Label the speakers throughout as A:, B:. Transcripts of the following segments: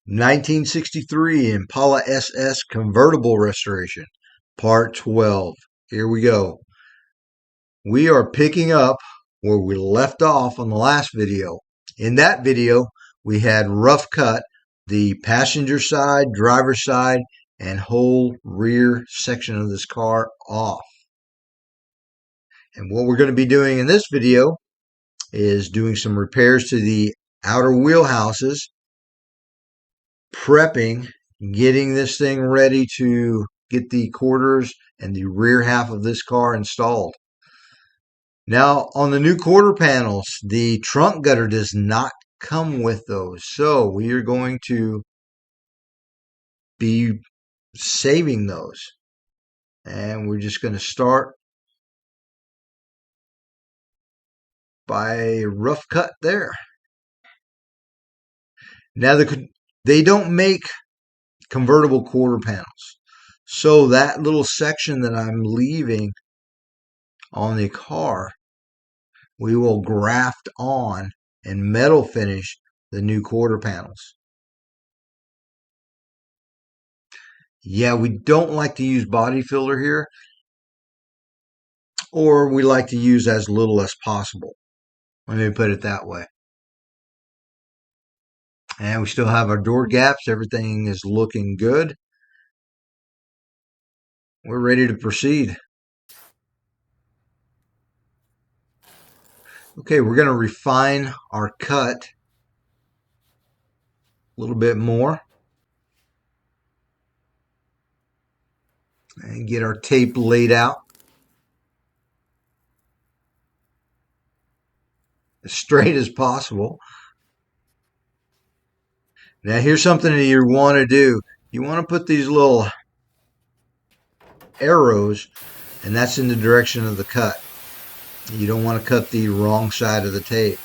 A: 1963 Impala SS Convertible Restoration, Part 12. Here we go. We are picking up where we left off on the last video. In that video, we had rough cut the passenger side, driver's side, and whole rear section of this car off. And what we're going to be doing in this video is doing some repairs to the outer wheelhouses, prepping, getting this thing ready to get the quarters and the rear half of this car installed. Now, on the new quarter panels, the trunk gutter does not come with those. So we are going to be saving those. And we're just going to start by a rough cut there. Now, they don't make convertible quarter panels. So that little section that I'm leaving on the car, we will graft on and metal finish the new quarter panels. Yeah, we don't like to use body filler here, or we like to use as little as possible. Let me put it that way. And we still have our door gaps. Everything is looking good. We're ready to proceed. Okay, we're going to refine our cut a little bit more. And get our tape laid out as straight as possible. Now here's something that you want to do. You want to put these little arrows, and that's in the direction of the cut. You don't want to cut the wrong side of the tape.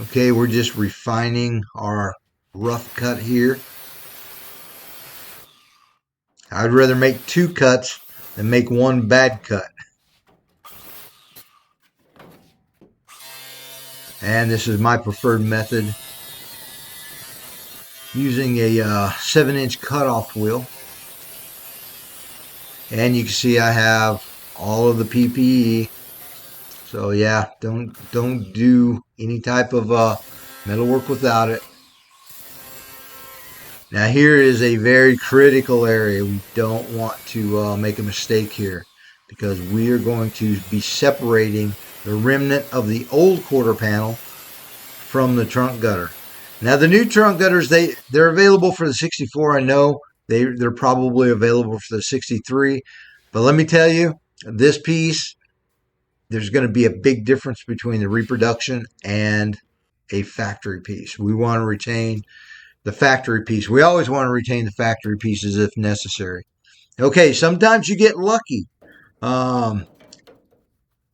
A: Okay, we're just refining our rough cut here. I'd rather make two cuts than make one bad cut. And this is my preferred method, using a 7-inch cutoff wheel. And you can see I have all of the PPE. So yeah, don't do any type of metal work without it. Now here is a very critical area. We don't want to make a mistake here, because we are going to be separating the remnant of the old quarter panel from the trunk gutter. Now the new trunk gutters, they're available for the 64. I know they're probably available for the 63, but let me tell you, this piece, there's going to be a big difference between the reproduction and a factory piece. We want to retain the factory piece. We always want to retain the factory pieces if necessary. Okay, sometimes you get lucky.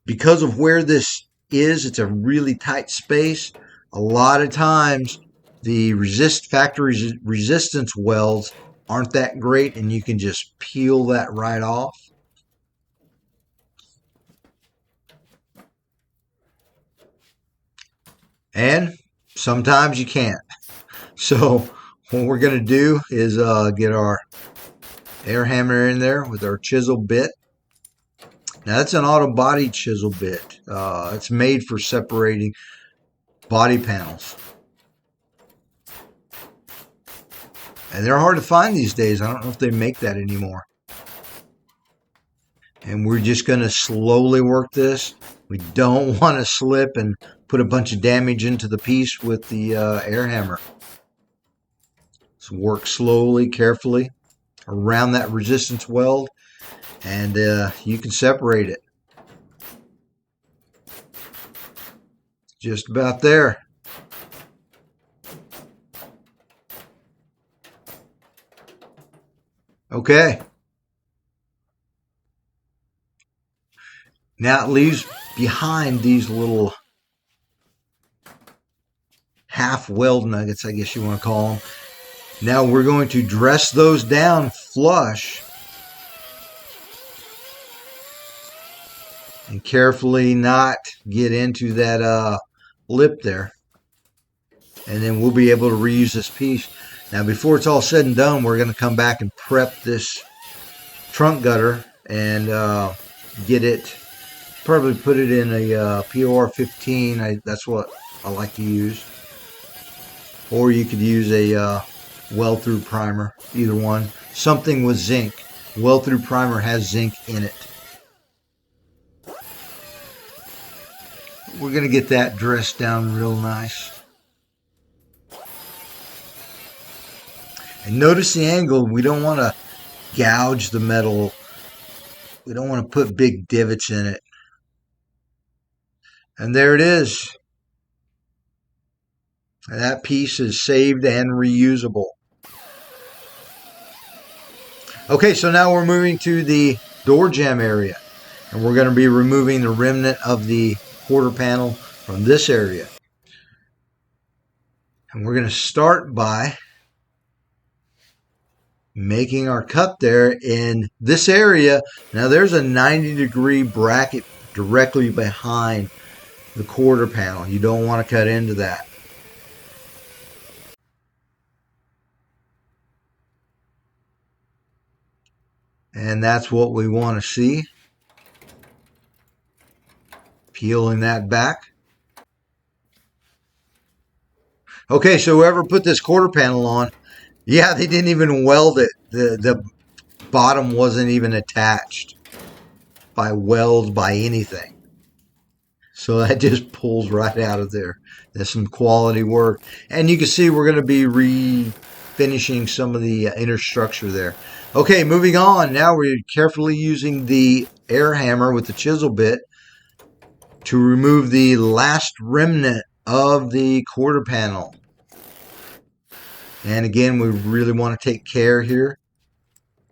A: Because of where this is, it's a really tight space. A lot of times the factory resistance welds aren't that great, and you can just peel that right off. And sometimes you can't. So what we're going to do is get our air hammer in there with our chisel bit. Now that's an auto body chisel bit. It's made for separating body panels. And they're hard to find these days. I don't know if they make that anymore. And we're just going to slowly work this. We don't want to slip and put a bunch of damage into the piece with the air hammer. So work slowly, carefully around that resistance weld, and you can separate it. Just about there. Okay. Now it leaves behind these little half weld nuggets, I guess you want to call them. Now we're going to dress those down flush and carefully not get into that lip there. And then we'll be able to reuse this piece. Now, before it's all said and done, we're going to come back and prep this trunk gutter and get it, probably put it in a POR 15. That's what I like to use. Or you could use a weld-through primer, either one. Something with zinc. Weld-through primer has zinc in it. We're going to get that dressed down real nice. And notice the angle. We don't want to gouge the metal. We don't want to put big divots in it. And there it is. That piece is saved and reusable. Okay, so now we're moving to the door jamb area. And we're going to be removing the remnant of the quarter panel from this area. And we're going to start by making our cut there in this area. Now there's a 90-degree bracket directly behind the quarter panel. You don't want to cut into that. And that's what we want to see. Peeling that back. Okay, so whoever put this quarter panel on, yeah, they didn't even weld it. The bottom wasn't even attached by welds, by anything. So that just pulls right out of there. There's some quality work. And you can see we're going to be refinishing some of the inner structure there. Okay, moving on. Now we're carefully using the air hammer with the chisel bit to remove the last remnant of the quarter panel. And again, we really want to take care here.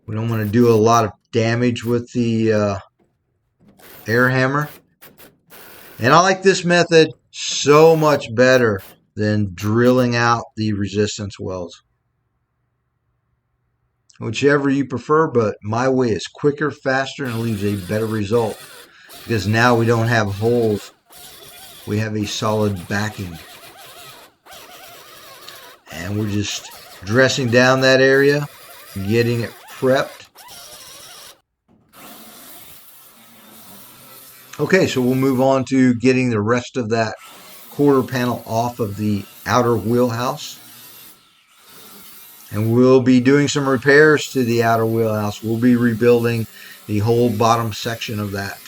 A: We don't want to do a lot of damage with the air hammer. And I like this method so much better than drilling out the resistance welds. Whichever you prefer, but my way is quicker, faster, and leaves a better result. Because now we don't have holes. We have a solid backing. And we're just dressing down that area, getting it prepped. Okay, so we'll move on to getting the rest of that quarter panel off of the outer wheelhouse. And we'll be doing some repairs to the outer wheelhouse. We'll be rebuilding the whole bottom section of that.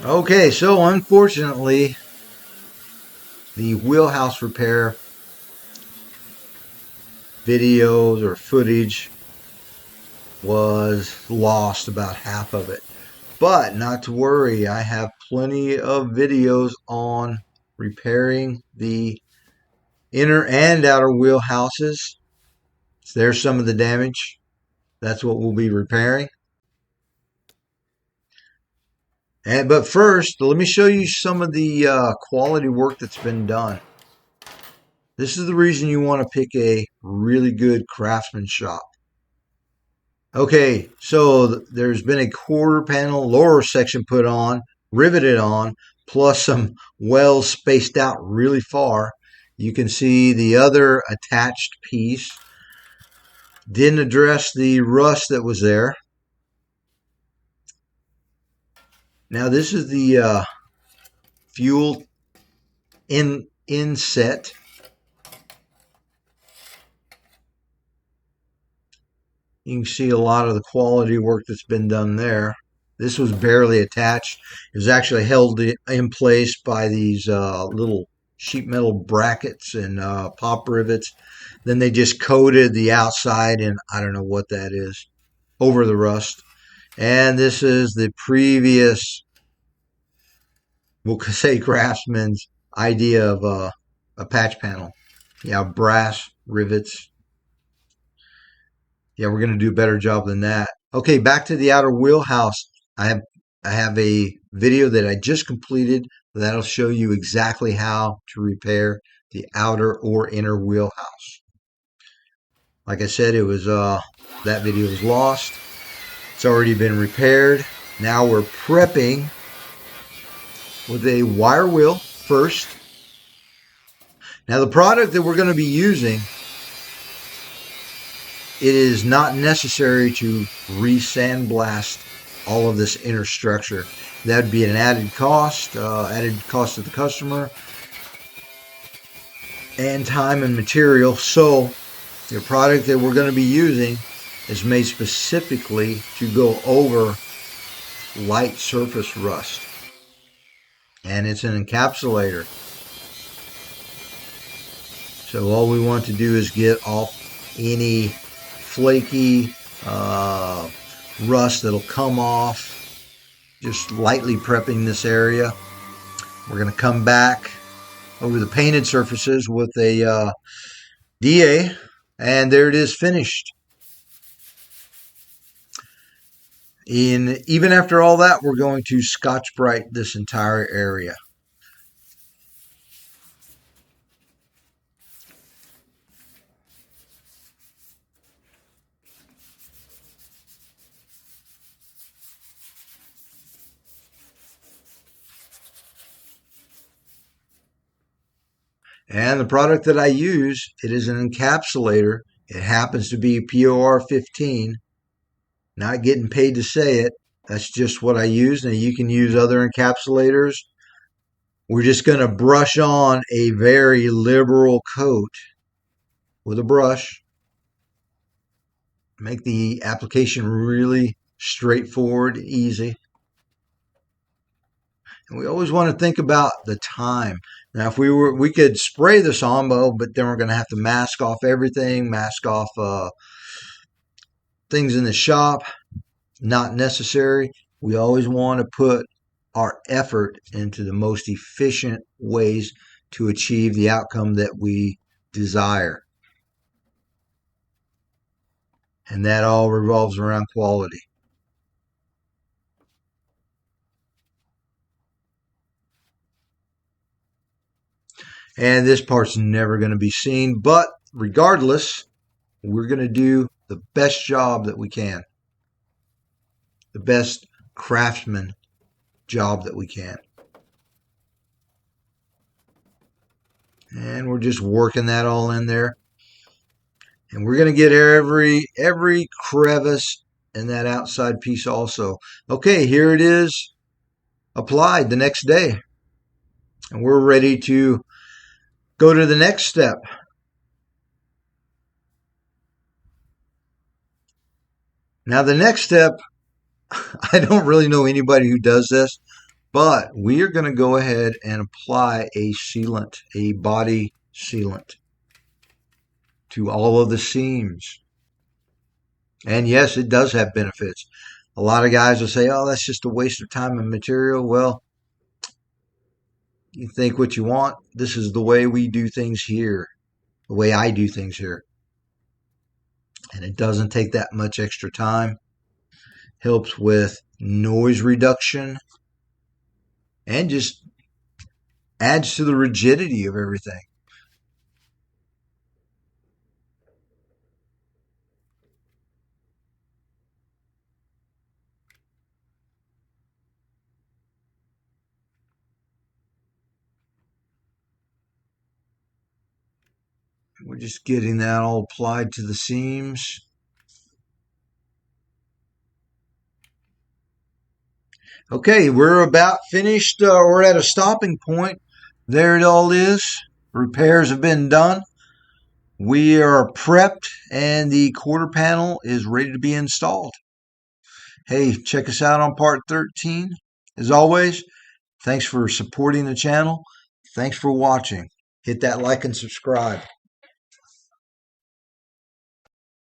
A: Okay, so unfortunately, the wheelhouse repair videos or footage was lost, about half of it. But not to worry, I have plenty of videos on repairing the inner and outer wheelhouses. So there's some of the damage. That's what we'll be repairing. But first, let me show you some of the quality work that's been done. This is the reason you want to pick a really good craftsman shop. Okay, so there's been a quarter panel lower section put on, riveted on, plus some welds spaced out really far. You can see the other attached piece. Didn't address the rust that was there. Now this is the fuel inset. You can see a lot of the quality work that's been done there. This was barely attached. It was actually held in place by these little sheet metal brackets and pop rivets. Then they just coated the outside in, I don't know what that is, over the rust. And this is the previous, we'll say, craftsman's idea of a patch panel. Yeah, brass rivets. Yeah, we're going to do a better job than that. Okay, back to the outer wheelhouse. I have a video that I just completed that'll show you exactly how to repair the outer or inner wheelhouse. Like I said, it was that video was lost. It's already been repaired. Now we're prepping with a wire wheel first. Now the product that we're going to be using, it is not necessary to re-sandblast all of this inner structure. That would be an added cost to the customer, and time and material. So the product that we're going to be using is made specifically to go over light surface rust, and it's an encapsulator. So all we want to do is get off any flaky rust that'll come off, just lightly prepping this area. We're going to come back over the painted surfaces with a D.I.Y, and there it is, finished. Even after all that, we're going to Scotch-Brite this entire area. And the product that I use, it is an encapsulator. It happens to be POR 15. Not getting paid to say it. That's just what I use. Now you can use other encapsulators. We're just going to brush on a very liberal coat with a brush. Make the application really straightforward and easy. And we always want to think about the time. Now, if we could spray this on, but then we're going to have to mask off everything, mask off things in the shop. Not necessary. We always want to put our effort into the most efficient ways to achieve the outcome that we desire. And that all revolves around quality. And this part's never going to be seen, but regardless, we're going to do the best job that we can. The best craftsman job that we can. And we're just working that all in there. And we're going to get every crevice in that outside piece also. Okay, here it is applied the next day. And we're ready to go to the next step. Now the next step, I don't really know anybody who does this, but we are going to go ahead and apply a sealant, a body sealant, to all of the seams. And yes, it does have benefits. A lot of guys will say, oh, that's just a waste of time and material. Well, you think what you want. This is the way we do things here, the way I do things here. And it doesn't take that much extra time. Helps with noise reduction and just adds to the rigidity of everything. We're just getting that all applied to the seams. Okay, we're about finished. We're at a stopping point. There it all is. Repairs have been done. We are prepped and the quarter panel is ready to be installed. Hey, check us out on part 13. As always, thanks for supporting the channel. Thanks for watching. Hit that like and subscribe.